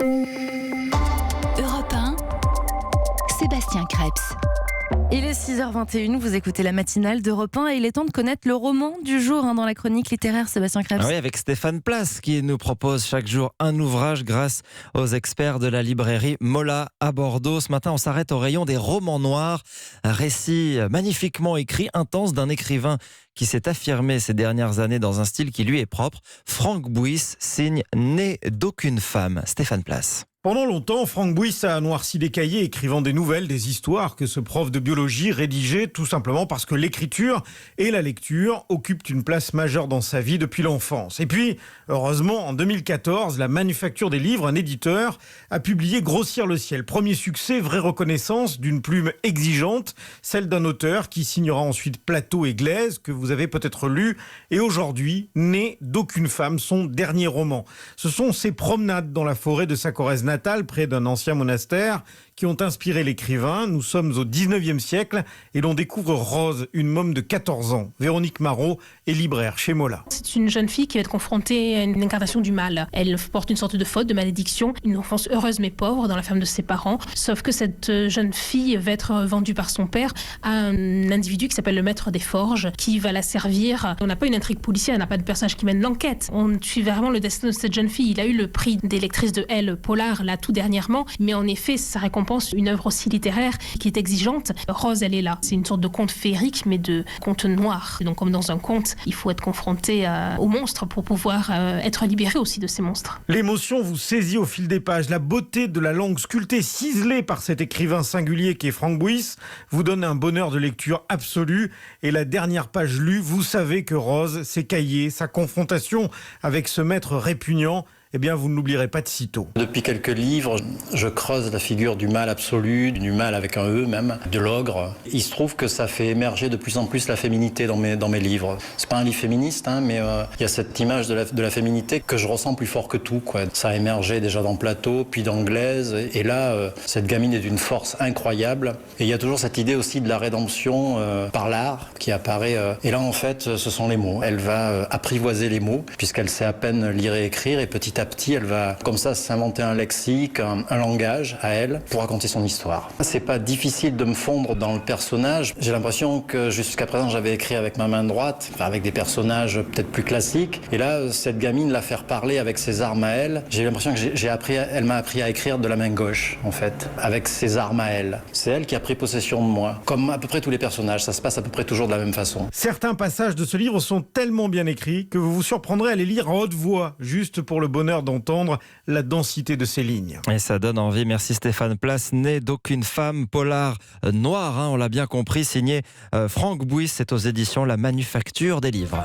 Europe 1, Sébastien Krebs. Il est 6h21, vous écoutez la matinale d'Europe 1 et il est temps de connaître le roman du jour dans la chronique littéraire. Sébastien Krebs. Oui, avec Stéphane Place qui nous propose chaque jour un ouvrage grâce aux experts de la librairie Mola à Bordeaux. Ce matin, on s'arrête au rayon des romans noirs. Un récit magnifiquement écrit, intense, d'un écrivain qui s'est affirmé ces dernières années dans un style qui lui est propre. Franck Bouys signe Né d'aucune femme. Stéphane Place. Pendant longtemps, Franck Bouys a noirci des cahiers écrivant des nouvelles, des histoires que ce prof de biologie rédigeait tout simplement parce que l'écriture et la lecture occupent une place majeure dans sa vie depuis l'enfance. Et puis, heureusement, en 2014, la Manufacture des livres, un éditeur, a publié Grossir le ciel. Premier succès, vraie reconnaissance d'une plume exigeante, celle d'un auteur qui signera ensuite Plateau et Glaise, que vous avez peut-être lu, et aujourd'hui, Né d'aucune femme, son dernier roman. Ce sont ses promenades dans la forêt de sa Corrèze natale, près d'un ancien monastère, qui ont inspiré l'écrivain. Nous sommes au 19e siècle et l'on découvre Rose, une môme de 14 ans. Véronique Marot est libraire chez Mola. C'est une jeune fille qui va être confrontée à une incarnation du mal. Elle porte une sorte de faute, de malédiction, une enfance heureuse mais pauvre dans la ferme de ses parents. Sauf que cette jeune fille va être vendue par son père à un individu qui s'appelle le maître des forges, qui va la servir. On n'a pas une intrigue policière, on n'a pas de personnage qui mène l'enquête. On suit vraiment le destin de cette jeune fille. Il a eu le prix des lectrices de Elle Polar, là, tout dernièrement. Mais en effet, ça récompense une œuvre aussi littéraire qui est exigeante. Rose, elle est là. C'est une sorte de conte féerique, mais de conte noir. Et donc, comme dans un conte, il faut être confronté aux monstres pour pouvoir être libéré aussi de ces monstres. L'émotion vous saisit au fil des pages. La beauté de la langue sculptée, ciselée par cet écrivain singulier qui est Franck Bouys, vous donne un bonheur de lecture absolu. Et la dernière page lue, vous savez que Rose, ses cahiers, sa confrontation avec ce maître répugnant, eh bien, vous ne l'oublierez pas de sitôt. Depuis quelques livres, je creuse la figure du mal absolu, du mal avec un E même, de l'ogre. Il se trouve que ça fait émerger de plus en plus la féminité dans mes livres. C'est pas un livre féministe, mais il y a cette image de la féminité que je ressens plus fort que tout, quoi. Ça a émergé déjà dans Plateau, puis dans Glaise, et là, cette gamine est d'une force incroyable. Et il y a toujours cette idée aussi de la rédemption par l'art qui apparaît. Et là, en fait, ce sont les mots. Elle va apprivoiser les mots, puisqu'elle sait à peine lire et écrire, et petit à petit, elle va comme ça s'inventer un lexique, un langage à elle pour raconter son histoire. C'est pas difficile de me fondre dans le personnage. J'ai l'impression que jusqu'à présent, j'avais écrit avec ma main droite, avec des personnages peut-être plus classiques. Et là, cette gamine, la faire parler avec ses armes à elle, j'ai l'impression que elle m'a appris à écrire de la main gauche, en fait, avec ses armes à elle. C'est elle qui a pris possession de moi. Comme à peu près tous les personnages, ça se passe à peu près toujours de la même façon. Certains passages de ce livre sont tellement bien écrits que vous vous surprendrez à les lire à haute voix, juste pour le bonheur d'entendre la densité de ces lignes. Et ça donne envie. Merci Stéphane Place. Né d'aucune femme, polar noir, on l'a bien compris, signé Franck Bouys. C'est aux éditions La Manufacture des livres.